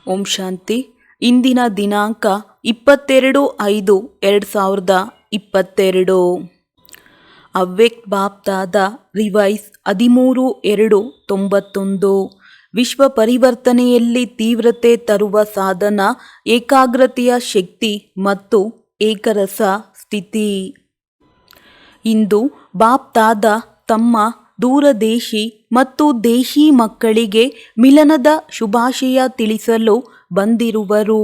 ಓಂ ಶಾಂತಿ. ಇಂದಿನ ದಿನಾಂಕ 22/5/2022. ಅವ್ಯಕ್ತ ಬಾಪ್ದಾದ ರಿವೈಸ್ 13/2/91. ವಿಶ್ವ ಪರಿವರ್ತನೆಯಲ್ಲಿ ತೀವ್ರತೆ ತರುವ ಸಾಧನ ಏಕಾಗ್ರತೆಯ ಶಕ್ತಿ ಮತ್ತು ಏಕರಸ ಸ್ಥಿತಿ. ಇಂದು ಬಾಪ್ದಾದ ತಮ್ಮ ದೂರದೇಶಿ ಮತ್ತು ದೇಶಿ ಮಕ್ಕಳಿಗೆ ಮಿಲನದ ಶುಭಾಶಯ ತಿಳಿಸಲು ಬಂದಿರುವರು.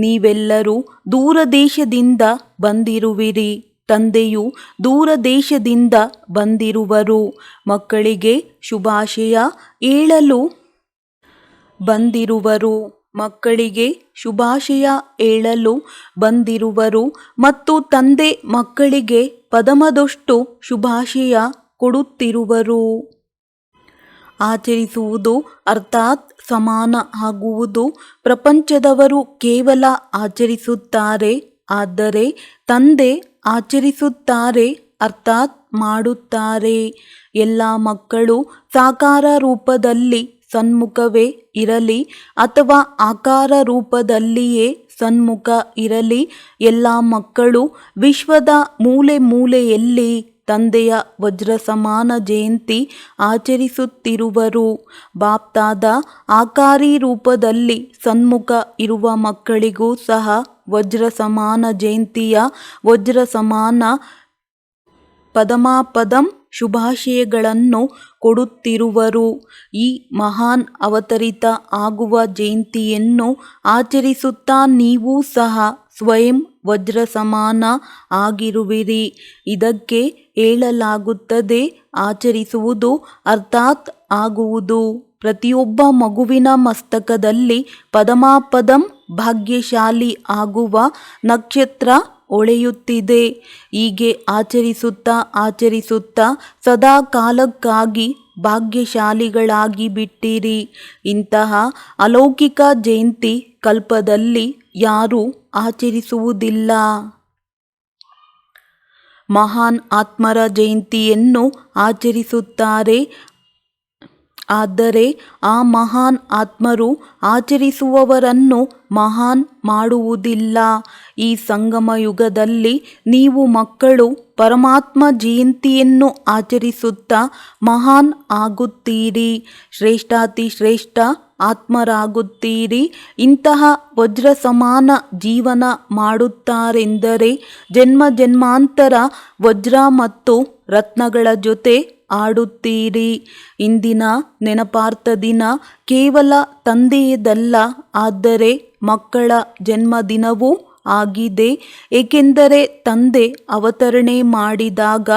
ನೀವೆಲ್ಲರೂ ದೂರದೇಶದಿಂದ ಬಂದಿರುವಿರಿ. ತಂದೆಯು ದೂರದೇಶದಿಂದ ಬಂದಿರುವರು. ಮಕ್ಕಳಿಗೆ ಶುಭಾಶಯ ಹೇಳಲು ಬಂದಿರುವರು. ಮತ್ತು ತಂದೆ ಮಕ್ಕಳಿಗೆ ಪದಮದಷ್ಟು ಶುಭಾಶಯ ಕೊಡುತ್ತಿರುವರು. ಆಚರಿಸುವುದು ಅರ್ಥಾತ್ ಸಮಾನ ಆಗುವುದು. ಪ್ರಪಂಚದವರು ಕೇವಲ ಆಚರಿಸುತ್ತಾರೆ, ಆದರೆ ತಂದೆ ಆಚರಿಸುತ್ತಾರೆ ಅರ್ಥಾತ್ ಮಾಡುತ್ತಾರೆ. ಎಲ್ಲ ಮಕ್ಕಳು ಸಾಕಾರ ರೂಪದಲ್ಲಿ ಸನ್ಮುಖವೇ ಇರಲಿ ಅಥವಾ ಆಕಾರ ರೂಪದಲ್ಲಿಯೇ ಸನ್ಮುಖ ಇರಲಿ, ಎಲ್ಲ ಮಕ್ಕಳು ವಿಶ್ವದ ಮೂಲೆ ಮೂಲೆಯಲ್ಲಿ ತಂದೆಯ ವಜ್ರ ಸಮಾನ ಜಯಂತಿ ಆಚರಿಸುತ್ತಿರುವರು. ಬಾಪ್ದಾದ ಆಕಾರಿ ರೂಪದಲ್ಲಿ ಸನ್ಮುಖ ಇರುವ ಮಕ್ಕಳಿಗೂ ಸಹ ವಜ್ರ ಸಮಾನ ಜಯಂತಿಯ ವಜ್ರ ಸಮಾನ ಪದಮಾಪದಂ ಶುಭಾಶಯಗಳನ್ನು ಕೊಡುತ್ತಿರುವರು. ಈ ಮಹಾನ್ ಅವತರಿತ ಆಗುವ ಜಯಂತಿಯನ್ನು ಆಚರಿಸುತ್ತಾ ನೀವು ಸಹ ಸ್ವಯಂ ವಜ್ರ ಸಮಾನ ಆಗಿರುವಿರಿ. ಇದಕ್ಕೆ ಹೇಳಲಾಗುತ್ತದೆ ಆಚರಿಸುವುದು ಅರ್ಥಾತ್ ಆಗುವುದು. ಪ್ರತಿಯೊಬ್ಬ ಮಗುವಿನ ಮಸ್ತಕದಲ್ಲಿ ಪದಮಾಪದಂ ಭಾಗ್ಯಶಾಲಿ ಆಗುವ ನಕ್ಷತ್ರ ಹೊಳೆಯುತ್ತಿದೆ. ಹೀಗೆ ಆಚರಿಸುತ್ತಾ ಸದಾ ಕಾಲಕ್ಕಾಗಿ ಭಾಗ್ಯಶಾಲಿಗಳಾಗಿ ಬಿಟ್ಟಿರಿ. ಇಂತಹ ಅಲೌಕಿಕ ಜಯಂತಿ ಕಲ್ಪದಲ್ಲಿ ಯಾರೂ ಆಚರಿಸುವುದಿಲ್ಲ. ಮಹಾನ್ ಆತ್ಮರ ಜಯಂತಿಯನ್ನು ಆಚರಿಸುತ್ತಾರೆ, ಆದರೆ ಆ ಮಹಾನ್ ಆತ್ಮರು ಆಚರಿಸುವವರನ್ನು ಮಹಾನ್ ಮಾಡುವುದಿಲ್ಲ. ಈ ಸಂಗಮ ಯುಗದಲ್ಲಿ ನೀವು ಮಕ್ಕಳು ಪರಮಾತ್ಮ ಜಯಂತಿಯನ್ನು ಆಚರಿಸುತ್ತಾ ಮಹಾನ್ ಆಗುತ್ತೀರಿ, ಶ್ರೇಷ್ಠಾತಿಶ್ರೇಷ್ಠ ಆತ್ಮರಾಗುತ್ತೀರಿ. ಇಂತಹ ವಜ್ರ ಸಮಾನ ಜೀವನ ಮಾಡುತ್ತಾರೆಂದರೆ ಜನ್ಮ ಜನ್ಮಾಂತರ ವಜ್ರ ಮತ್ತು ರತ್ನಗಳ ಜೊತೆ ಆಡುತ್ತೀರಿ. ಇಂದಿನ ನೆನಪಾರ್ಥ ದಿನ ಕೇವಲ ತಂದೆಯದಲ್ಲ, ಆದರೆ ಮಕ್ಕಳ ಜನ್ಮದಿನವೂ ಆಗಿದೆ. ಏಕೆಂದರೆ ತಂದೆ ಅವತರಣೆ ಮಾಡಿದಾಗ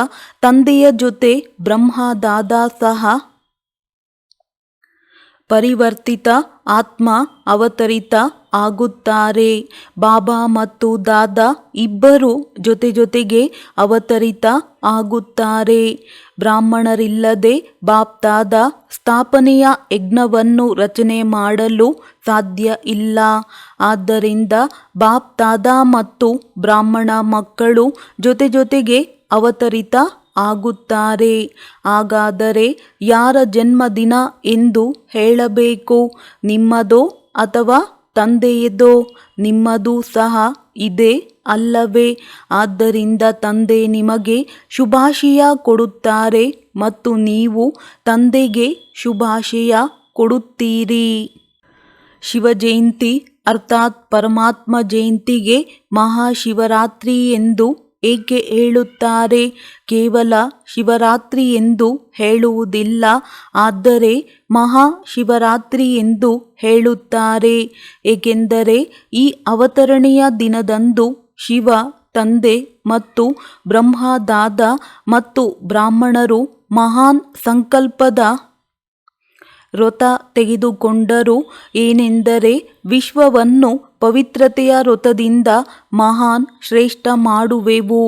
ತಂದೆಯ ಜೊತೆ ಬ್ರಹ್ಮದಾದ ಸಹ ಪರಿವರ್ತಿತ ಆತ್ಮ ಅವತರಿತ ಆಗುತ್ತಾರೆ. ಬಾಬಾ ಮತ್ತು ದಾದಾ ಇಬ್ಬರು ಜೊತೆಗೆ ಅವತರಿತ ಆಗುತ್ತಾರೆ. ಬ್ರಾಹ್ಮಣರಿಲ್ಲದೆ ಬಾಪ್ದಾದ ಸ್ಥಾಪನೆಯ ಯಜ್ಞವನ್ನು ರಚನೆ ಮಾಡಲು ಸಾಧ್ಯ ಇಲ್ಲ. ಆದ್ದರಿಂದ ಬಾಪ್ದಾದಾ ಮತ್ತು ಬ್ರಾಹ್ಮಣ ಮಕ್ಕಳು ಜೊತೆಗೆ ಅವತರಿತ ಆಗುತ್ತಾರೆ. ಹಾಗಾದರೆ ಯಾರ ಜನ್ಮದಿನ ಎಂದು ಹೇಳಬೇಕು? ನಿಮ್ಮದೋ ಅಥವಾ ತಂದೆಯದೋ? ನಿಮ್ಮದು ಸಹ ಇದೆ ಅಲ್ಲವೇ? ಆದ್ದರಿಂದ ತಂದೆ ನಿಮಗೆ ಶುಭಾಶಯ ಕೊಡುತ್ತಾರೆ ಮತ್ತು ನೀವು ತಂದೆಗೆ ಶುಭಾಶಯ ಕೊಡುತ್ತೀರಿ. ಶಿವ ಜಯಂತಿ ಅರ್ಥಾತ್ ಪರಮಾತ್ಮ ಜಯಂತಿಗೆ ಮಹಾಶಿವರಾತ್ರಿ ಎಂದು ಏಕೆ ಹೇಳುತ್ತಾರೆ? ಕೇವಲ ಶಿವರಾತ್ರಿ ಎಂದು ಹೇಳುವುದಿಲ್ಲ, ಆದರೆ ಮಹಾಶಿವರಾತ್ರಿ ಎಂದು ಹೇಳುತ್ತಾರೆ. ಏಕೆಂದರೆ ಈ ಅವತರಣೆಯ ದಿನದಂದು ಶಿವ ತಂದೆ ಮತ್ತು ಬ್ರಹ್ಮದಾದ ಮತ್ತು ಬ್ರಾಹ್ಮಣರು ಮಹಾನ್ ಸಂಕಲ್ಪದ ವ್ರತ ತೆಗೆದುಕೊಂಡರು. ಏನೆಂದರೆ ವಿಶ್ವವನ್ನು ಪವಿತ್ರತೆಯ ವ್ರತದಿಂದ ಮಹಾನ್ ಶ್ರೇಷ್ಠ ಮಾಡುವೆವು.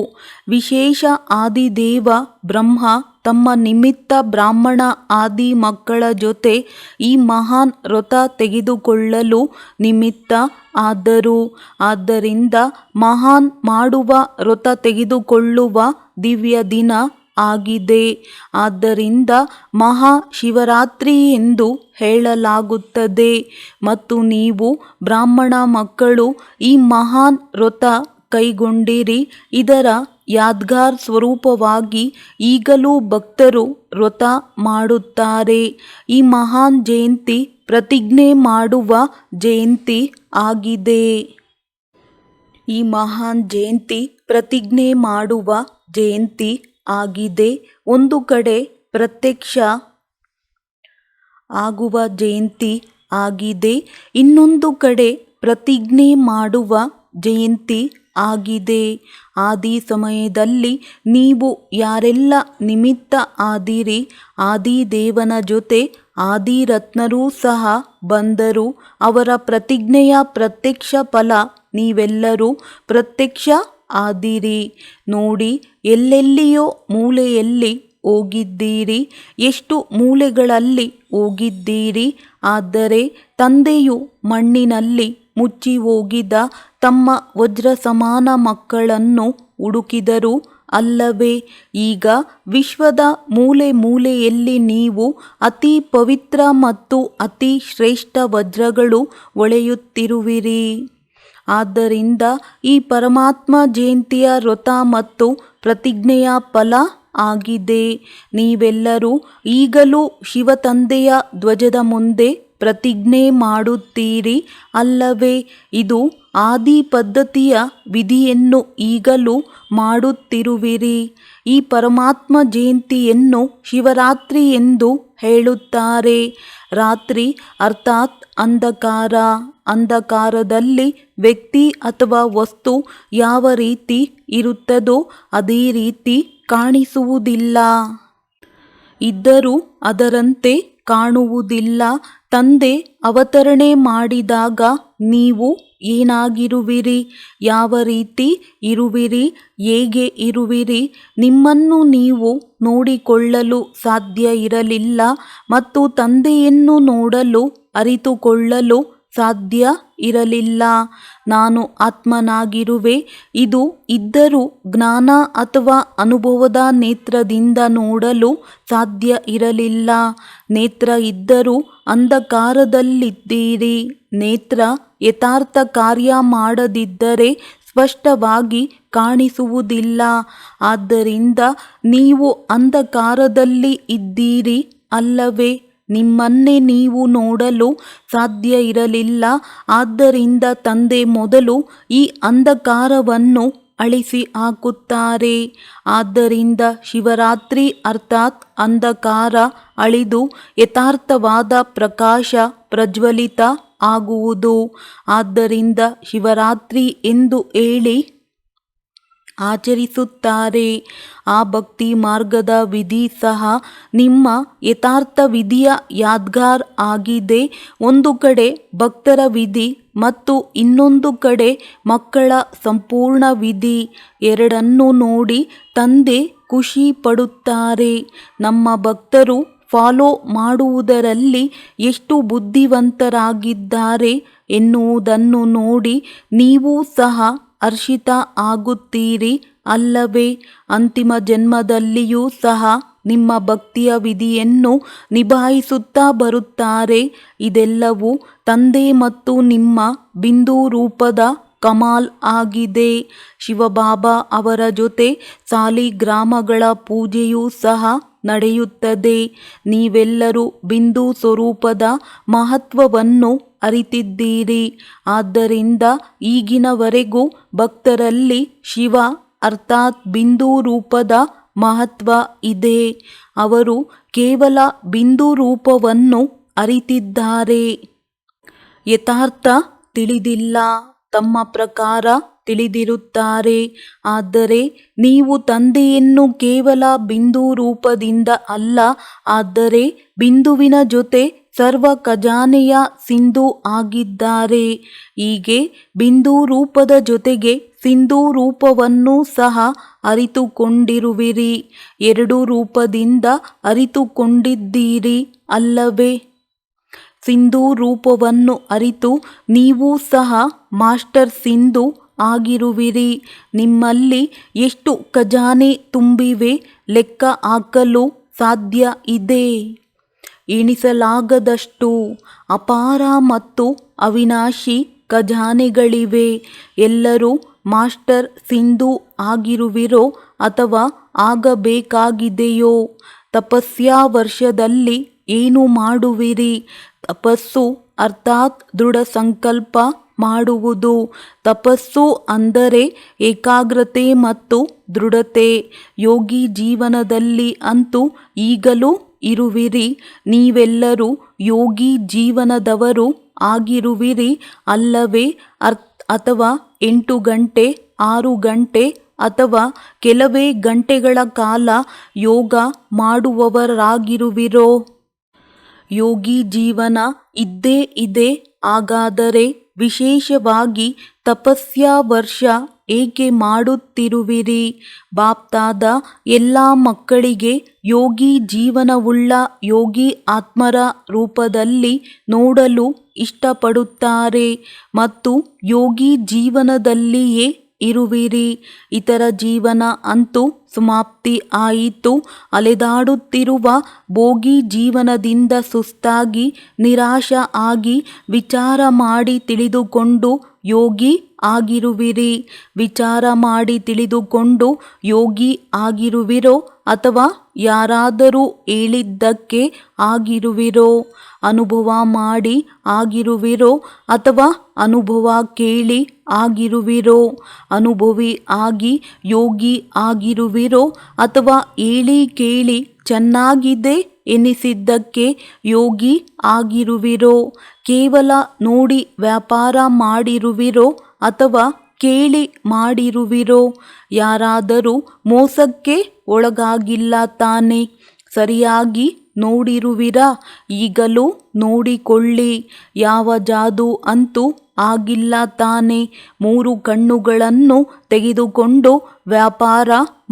ವಿಶೇಷ ಆದಿದೇವ ಬ್ರಹ್ಮ ತಮ್ಮ ನಿಮಿತ್ತ ಬ್ರಾಹ್ಮಣ ಆದಿ ಮಕ್ಕಳ ಜೊತೆ ಈ ಮಹಾನ್ ವ್ರತ ತೆಗೆದುಕೊಳ್ಳಲು ನಿಮಿತ್ತ ಆದರು. ಆದ್ದರಿಂದ ಮಹಾನ್ ಮಾಡುವ ವ್ರತ ತೆಗೆದುಕೊಳ್ಳುವ ದಿವ್ಯ ದಿನ ಆಗಿದೆ. ಆದ್ದರಿಂದ ಮಹಾಶಿವರಾತ್ರಿ ಎಂದು ಹೇಳಲಾಗುತ್ತದೆ. ಮತ್ತು ನೀವು ಬ್ರಾಹ್ಮಣ ಮಕ್ಕಳು ಈ ಮಹಾನ್ ವ್ರತ ಕೈಗೊಂಡಿರಿ. ಇದರ ಯಾದ್ಗಾರ್ ಸ್ವರೂಪವಾಗಿ ಈಗಲೂ ಭಕ್ತರು ವ್ರತ ಮಾಡುತ್ತಾರೆ. ಈ ಮಹಾನ್ ಜಯಂತಿ ಪ್ರತಿಜ್ಞೆ ಮಾಡುವ ಜಯಂತಿ ಆಗಿದೆ. ಈ ಮಹಾನ್ ಜಯಂತಿ ಪ್ರತಿಜ್ಞೆ ಮಾಡುವ ಜಯಂತಿ ಆಗಿದೆ. ಒಂದು ಕಡೆ ಪ್ರತ್ಯಕ್ಷ ಆಗುವ ಜಯಂತಿ ಆಗಿದೆ, ಇನ್ನೊಂದು ಕಡೆ ಪ್ರತಿಜ್ಞೆ ಮಾಡುವ ಜಯಂತಿ ಆಗಿದೆ. ಆದಿ ಸಮಯದಲ್ಲಿ ನೀವು ಯಾರೆಲ್ಲ ನಿಮಿತ್ತ ಆದಿರಿ, ಆದಿದೇವನ ಜೊತೆ ಆದಿರತ್ನರೂ ಸಹ ಬಂದರು. ಅವರ ಪ್ರತಿಜ್ಞೆಯ ಪ್ರತ್ಯಕ್ಷ ಫಲ ನೀವೆಲ್ಲರೂ ಪ್ರತ್ಯಕ್ಷ ಆದಿರಿ. ನೋಡಿ, ಎಲ್ಲೆಲ್ಲಿಯೋ ಮೂಲೆಯಲ್ಲಿ ಹೋಗಿದ್ದೀರಿ, ಎಷ್ಟು ಮೂಲೆಗಳಲ್ಲಿ ಹೋಗಿದ್ದೀರಿ. ಆದರೆ ತಂದೆಯು ಮಣ್ಣಿನಲ್ಲಿ ಮುಚ್ಚಿ ಹೋಗಿದ್ದ ತಮ್ಮ ವಜ್ರ ಸಮಾನ ಮಕ್ಕಳನ್ನು ಹುಡುಕಿದರು ಅಲ್ಲವೇ? ಈಗ ವಿಶ್ವದ ಮೂಲೆ ಮೂಲೆಯಲ್ಲಿ ನೀವು ಅತಿ ಪವಿತ್ರ ಮತ್ತು ಅತಿ ಶ್ರೇಷ್ಠ ವಜ್ರಗಳು ಹೊಳೆಯುತ್ತಿರುವಿರಿ. ಆದ್ದರಿಂದ ಈ ಪರಮಾತ್ಮ ಜಯಂತಿಯ ವ್ರತ ಮತ್ತು ಪ್ರತಿಜ್ಞೆಯ ಫಲ ಆಗಿದೆ. ನೀವೆಲ್ಲರೂ ಈಗಲೂ ಶಿವತಂದೆಯ ಧ್ವಜದ ಮುಂದೆ ಪ್ರತಿಜ್ಞೆ ಮಾಡುತ್ತೀರಿ ಅಲ್ಲವೇ? ಇದು ಆದಿ ಪದ್ಧತಿಯ ವಿಧಿಯನ್ನು ಈಗಲೂ ಮಾಡುತ್ತಿರುವಿರಿ. ಈ ಪರಮಾತ್ಮ ಜಯಂತಿಯನ್ನು ಶಿವರಾತ್ರಿ ಎಂದು ಹೇಳುತ್ತಾರೆ. ರಾತ್ರಿ ಅರ್ಥಾತ್ ಅಂಧಕಾರ. ಅಂಧಕಾರದಲ್ಲಿ ವ್ಯಕ್ತಿ ಅಥವಾ ವಸ್ತು ಯಾವ ರೀತಿ ಇರುತ್ತದೋ ಅದೇ ರೀತಿ ಕಾಣಿಸುವುದಿಲ್ಲ. ಇದ್ದರೂ ಅದರಂತೆ ಕಾಣುವುದಿಲ್ಲ. ತಂದೆ ಅವತರಣೆ ಮಾಡಿದಾಗ ನೀವು ಏನಾಗಿರುವಿರಿ, ಯಾವ ರೀತಿ ಇರುವಿರಿ, ಹೇಗೆ ಇರುವಿರಿ, ನಿಮ್ಮನ್ನು ನೀವು ನೋಡಿಕೊಳ್ಳಲು ಸಾಧ್ಯ ಇರಲಿಲ್ಲ ಮತ್ತು ತಂದೆಯನ್ನು ನೋಡಲು ಅರಿತುಕೊಳ್ಳಲು ಸಾಧ್ಯ ಇರಲಿಲ್ಲ. ನಾನು ಆತ್ಮನಾಗಿರುವೆ. ಇದು ಇದ್ದರೂ ಜ್ಞಾನ ಅಥವಾ ಅನುಭವದ ನೇತ್ರದಿಂದ ನೋಡಲು ಸಾಧ್ಯ ಇರಲಿಲ್ಲ. ನೇತ್ರ ಇದ್ದರೂ ಅಂಧಕಾರದಲ್ಲಿದ್ದೀರಿ. ನೇತ್ರ ಯಥಾರ್ಥ ಕಾರ್ಯ ಮಾಡದಿದ್ದರೆ ಸ್ಪಷ್ಟವಾಗಿ ಕಾಣಿಸುವುದಿಲ್ಲ. ಆದ್ದರಿಂದ ನೀವು ಅಂಧಕಾರದಲ್ಲಿ ಇದ್ದೀರಿ ಅಲ್ಲವೇ? ನಿಮ್ಮನ್ನೇ ನೀವು ನೋಡಲು ಸಾಧ್ಯ ಇರಲಿಲ್ಲ. ಆದ್ದರಿಂದ ತಂದೆ ಮೊದಲು ಈ ಅಂಧಕಾರವನ್ನು ಅಳಿಸಿ ಹಾಕುತ್ತಾರೆ. ಆದ್ದರಿಂದ ಶಿವರಾತ್ರಿ ಅರ್ಥಾತ್ ಅಂಧಕಾರ ಅಳಿದು ಯಥಾರ್ಥವಾದ ಪ್ರಕಾಶ ಪ್ರಜ್ವಲಿತ ಆಗುವುದು. ಆದ್ದರಿಂದ ಶಿವರಾತ್ರಿ ಎಂದು ಹೇಳಿ ಆಚರಿಸುತ್ತಾರೆ. ಆ ಭಕ್ತಿ ಮಾರ್ಗದ ವಿಧಿ ಸಹ ನಿಮ್ಮ ಯಥಾರ್ಥ ವಿಧಿಯ ಯಾದ್ಗಾರ್ ಆಗಿದೆ. ಒಂದು ಕಡೆ ಭಕ್ತರ ವಿಧಿ ಮತ್ತು ಇನ್ನೊಂದು ಕಡೆ ಮಕ್ಕಳ ಸಂಪೂರ್ಣ ವಿಧಿ. ಎರಡನ್ನೂ ನೋಡಿ ತಂದೆ ಖುಷಿ ಪಡುತ್ತಾರೆ. ನಮ್ಮ ಭಕ್ತರು ಫಾಲೋ ಮಾಡುವುದರಲ್ಲಿ ಎಷ್ಟು ಬುದ್ಧಿವಂತರಾಗಿದ್ದಾರೆ ಎನ್ನುವುದನ್ನು ನೋಡಿ ನೀವು ಸಹ ಹರ್ಷಿತ ಆಗುತ್ತೀರಿ ಅಲ್ಲವೇ? ಅಂತಿಮ ಜನ್ಮದಲ್ಲಿಯೂ ಸಹ ನಿಮ್ಮ ಭಕ್ತಿಯ ವಿಧಿಯನ್ನು ನಿಭಾಯಿಸುತ್ತಾ ಬರುತ್ತಾರೆ. ಇದೆಲ್ಲವೂ ತಂದೆ ಮತ್ತು ನಿಮ್ಮ ಬಿಂದು ರೂಪದ ಕಮಾಲ್ ಆಗಿದೆ. ಶಿವಬಾಬಾ ಅವರ ಜೊತೆ ಸಾಲಿಗ್ರಾಮಗಳ ಪೂಜೆಯೂ ಸಹ ನಡೆಯುತ್ತದೆ. ನೀವೆಲ್ಲರೂ ಬಿಂದು ಸ್ವರೂಪದ ಮಹತ್ವವನ್ನು ಅರಿತಿದ್ದೀರಿ. ಆದ್ದರಿಂದ ಈಗಿನವರೆಗೂ ಭಕ್ತರಲ್ಲಿ ಶಿವ ಅರ್ಥಾತ್ ಬಿಂದು ರೂಪದ ಮಹತ್ವ ಇದೆ. ಅವರು ಕೇವಲ ಬಿಂದು ರೂಪವನ್ನು ಅರಿತಿದ್ದಾರೆ, ಯಥಾರ್ಥ ತಿಳಿದಿಲ್ಲ. ತಮ್ಮ ಪ್ರಕಾರ ತಿಳಿದಿರುತ್ತಾರೆ. ಆದರೆ ನೀವು ತಂದೆಯನ್ನು ಕೇವಲ ಬಿಂದು ರೂಪದಿಂದ ಅಲ್ಲ, ಆದರೆ ಬಿಂದುವಿನ ಜೊತೆ ಸರ್ವ ಖಜಾನೆಯ ಸಿಂಧು ಆಗಿದ್ದಾರೆ. ಹೀಗೆ ಬಿಂದು ರೂಪದ ಜೊತೆಗೆ ಸಿಂಧು ರೂಪವನ್ನು ಸಹ ಅರಿತುಕೊಂಡಿರುವಿರಿ. ಎರಡು ರೂಪದಿಂದ ಅರಿತುಕೊಂಡಿದ್ದೀರಿ ಅಲ್ಲವೇ? ಸಿಂಧು ರೂಪವನ್ನು ಅರಿತು ನೀವು ಸಹ ಮಾಸ್ಟರ್ ಸಿಂಧು ಆಗಿರುವಿರಿ. ನಿಮ್ಮಲ್ಲಿ ಎಷ್ಟು ಖಜಾನೆ ತುಂಬಿವೆ ಲೆಕ್ಕ ಹಾಕಲು ಸಾಧ್ಯ ಇದೆ. ಎಣಿಸಲಾಗದಷ್ಟು ಅಪಾರ ಮತ್ತು ಅವಿನಾಶಿ ಖಜಾನೆಗಳಿವೆ. ಎಲ್ಲರೂ ಮಾಸ್ಟರ್ ಸಿಂಧು ಆಗಿರುವಿರೋ ಅಥವಾ ಆಗಬೇಕಾಗಿದೆಯೋ? ತಪಸ್ಯಾ ವರ್ಷದಲ್ಲಿ ಏನು ಮಾಡುವಿರಿ? ತಪಸ್ಸು ಅರ್ಥಾತ್ ದೃಢ ಸಂಕಲ್ಪ ಮಾಡುವುದು. ತಪಸ್ಸು ಅಂದರೆ ಏಕಾಗ್ರತೆ ಮತ್ತು ದೃಢತೆ. ಯೋಗಿ ಜೀವನದಲ್ಲಿ ಅಂತೂ ಈಗಲೂ ಇರುವಿರಿ. ನೀವೆಲ್ಲರೂ ಯೋಗಿ ಜೀವನದವರು ಆಗಿರುವಿರಿ ಅಲ್ಲವೇ? ಅಥವಾ 8 ಗಂಟೆ 6 ಗಂಟೆ ಅಥವಾ ಕೆಲವೇ ಗಂಟೆಗಳ ಕಾಲ ಯೋಗ ಮಾಡುವವರಾಗಿರುವಿರೋ? ಯೋಗಿ ಜೀವನ ಇದ್ದೇ ಇದೆ. ಹಾಗಾದರೆ ವಿಶೇಷವಾಗಿ ತಪಸ್ಯಾ ವರ್ಷ ಏಕೆ ಮಾಡುತ್ತಿರುವಿರಿ? ಬಾಪ್ದಾದ ಎಲ್ಲ ಮಕ್ಕಳಿಗೆ ಯೋಗಿ ಜೀವನವುಳ್ಳ ಯೋಗಿ ಆತ್ಮರ ರೂಪದಲ್ಲಿ ನೋಡಲು ಇಷ್ಟಪಡುತ್ತಾರೆ ಮತ್ತು ಯೋಗಿ ಜೀವನದಲ್ಲಿಯೇ ಇರುವಿರಿ. ಇತರ ಜೀವನ ಅಂತೂ ಸಮಾಪ್ತಿ ಆಯಿತು. ಅಲೆದಾಡುತ್ತಿರುವ ಭೋಗಿ ಜೀವನದಿಂದ ಸುಸ್ತಾಗಿ ನಿರಾಶ ಆಗಿ ವಿಚಾರ ಮಾಡಿ ತಿಳಿದುಕೊಂಡು ಯೋಗಿ ಆಗಿರುವಿರಿ. ವಿಚಾರ ಮಾಡಿ ತಿಳಿದುಕೊಂಡು ಯೋಗಿ ಆಗಿರುವಿರೋ ಅಥವಾ ಯಾರಾದರೂ ಹೇಳಿದ್ದಕ್ಕೆ ಆಗಿರುವಿರೋ? ಅನುಭವ ಮಾಡಿ ಆಗಿರುವಿರೋ ಅಥವಾ ಅನುಭವ ಕೇಳಿ ಆಗಿರುವಿರೋ? ಅನುಭವಿ ಆಗಿ ಯೋಗಿ ಆಗಿರುವಿರೋ ಅಥವಾ ಹೇಳಿ ಕೇಳಿ ಚೆನ್ನಾಗಿದೆ ಎನಿಸಿದ್ದಕ್ಕೆ ಯೋಗಿ ಆಗಿರುವಿರೋ? ಕೇವಲ ನೋಡಿ ವ್ಯಾಪಾರ ಮಾಡಿರುವಿರೋ ಅಥವಾ ಕೇಳಿ ಮಾಡಿರುವಿರೋ? ಯಾರಾದರೂ ಮೋಸಕ್ಕೆ ಒಳಗಾಗಿಲ್ಲ ತಾನೆ? ಸರಿಯಾಗಿ ನೋಡಿರುವಿರಾ? ಈಗಲೂ ನೋಡಿಕೊಳ್ಳಿ. ಯಾವ ಜಾದು ಅಂತೂ ಆಗಿಲ್ಲ ತಾನೆ? 3 ಕಣ್ಣುಗಳನ್ನು ತೆಗೆದುಕೊಂಡು ವ್ಯಾಪಾರ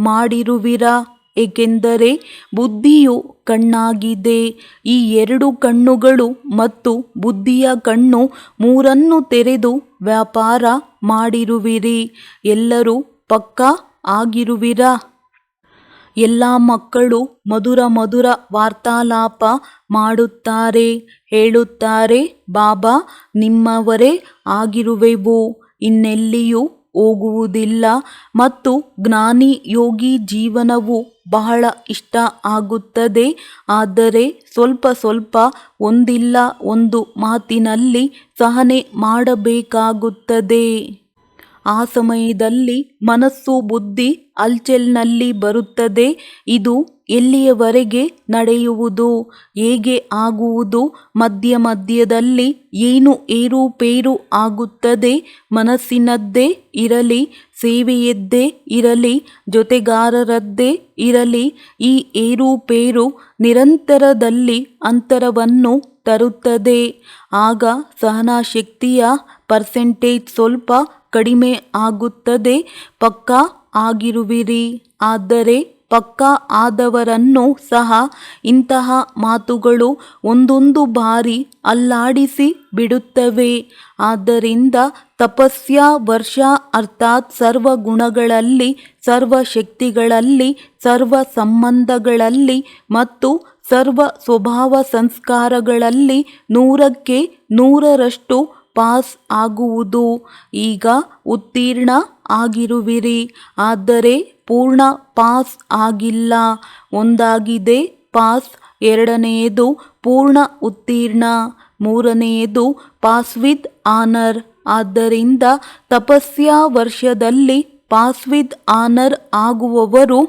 ಮಾಡಿರುವಿರಾ? ಏಕೆಂದರೆ ಬುದ್ಧಿಯು ಕಣ್ಣಾಗಿದೆ. ಈ 2 ಕಣ್ಣುಗಳು ಮತ್ತು ಬುದ್ಧಿಯ ಕಣ್ಣು 3ನ್ನು ತೆರೆದು ವ್ಯಾಪಾರ ಮಾಡಿರುವಿರಿ. ಎಲ್ಲರೂ ಪಕ್ಕಾ ಆಗಿರುವಿರಾ? ಎಲ್ಲ ಮಕ್ಕಳು ಮಧುರ ಮಧುರ ವಾರ್ತಾಲಾಪ ಮಾಡುತ್ತಾರೆ. ಹೇಳುತ್ತಾರೆ, ಬಾಬಾ ನಿಮ್ಮವರೇ ಆಗಿರುವೆವು, ಇನ್ನೆಲ್ಲಿಯೂ ಹೋಗುವುದಿಲ್ಲ ಮತ್ತು ಜ್ಞಾನಿ ಯೋಗಿ ಜೀವನವು ಬಹಳ ಇಷ್ಟ ಆಗುತ್ತದೆ. ಆದರೆ ಸ್ವಲ್ಪ ಸ್ವಲ್ಪ ಒಂದಿಲ್ಲ ಒಂದು ಮಾತಿನಲ್ಲಿ ಸಹನೆ ಮಾಡಬೇಕಾಗುತ್ತದೆ. ಆ ಸಮಯದಲ್ಲಿ ಮನಸ್ಸು ಬುದ್ಧಿ ಹಲ್ಚಲ್ನಲ್ಲಿ ಬರುತ್ತದೆ. ಇದು ಎಲ್ಲಿಯವರೆಗೆ ನಡೆಯುವುದು? ಹೇಗೆ ಆಗುವುದು? ಮಧ್ಯ ಮಧ್ಯದಲ್ಲಿ ಏನು ಏರುಪೇರು ಆಗುತ್ತದೆ? ಮನಸ್ಸಿನದ್ದೇ ಇರಲಿ, ಸೇವೆಯದ್ದೇ ಇರಲಿ, ಜೊತೆಗಾರರದ್ದೇ ಇರಲಿ, ಈ ಏರುಪೇರು ನಿರಂತರದಲ್ಲಿ ಅಂತರವನ್ನು ತರುತ್ತದೆ. ಆಗ ಸಹನಶಕ್ತಿಯ ಪರ್ಸೆಂಟೇಜ್ ಸ್ವಲ್ಪ ಕಡಿಮೆ ಆಗುತ್ತದೆ. ಪಕ್ಕಾ ಆಗಿರುವಿರಿ. ಆದರೆ ಪಕ್ಕಾ ಆದವರನ್ನು ಸಹ ಇಂತಹ ಮಾತುಗಳು ಒಂದೊಂದು ಬಾರಿ ಅಲ್ಲಾಡಿಸಿ ಬಿಡುತ್ತವೆ. ಆದ್ದರಿಂದ ತಪಸ್ಯಾ ವರ್ಷ ಅರ್ಥಾತ್ ಸರ್ವ ಗುಣಗಳಲ್ಲಿ, ಸರ್ವ ಶಕ್ತಿಗಳಲ್ಲಿ, ಸರ್ವ ಸಂಬಂಧಗಳಲ್ಲಿ ಮತ್ತು ಸರ್ವ ಸ್ವಭಾವ ಸಂಸ್ಕಾರಗಳಲ್ಲಿ 100ಕ್ಕೆ 100ರಷ್ಟು ಪಾಸ್ ಆಗುವುದು. ಈಗ ಉತ್ತೀರ್ಣ ಆಗಿರುವಿರಿ. ಆದರೆ ಪೂರ್ಣ ಪಾಸ್ ಆಗಿಲ್ಲ. ಒಂದಾಗಿದೆ ಪಾಸ್, ಎರಡನೆಯದು ಪೂರ್ಣ ಉತ್ತೀರ್ಣ, ಮೂರನೆಯದು ಪಾಸ್ ವಿತ್ ಆನರ್. ಆದ್ದರಿಂದ ತಪಸ್ಯಾ ವರ್ಷದಲ್ಲಿ ಪಾಸ್ ವಿತ್ ಆನರ್ ಆಗುವವರು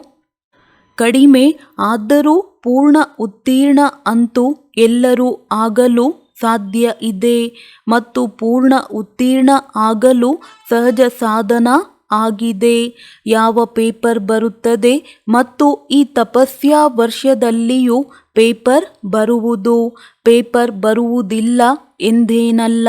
ಕಡಿಮೆ. ಆದರೂ ಪೂರ್ಣ ಉತ್ತೀರ್ಣ ಅಂತೂ ಎಲ್ಲರೂ ಆಗಲು ಸಾಧ್ಯ ಇದೆ ಮತ್ತು ಪೂರ್ಣ ಉತ್ತೀರ್ಣ ಆಗಲು ಸಹಜ ಸಾಧನ ಆಗಿದೆ. ಯಾವ ಪೇಪರ್ ಬರುತ್ತದೆ ಮತ್ತು ಈ ತಪಸ್ಯಾ ವರ್ಷದಲ್ಲಿಯೂ ಪೇಪರ್ ಬರುವುದು. ಪೇಪರ್ ಬರುವುದಿಲ್ಲ ಎಂದೇನಲ್ಲ.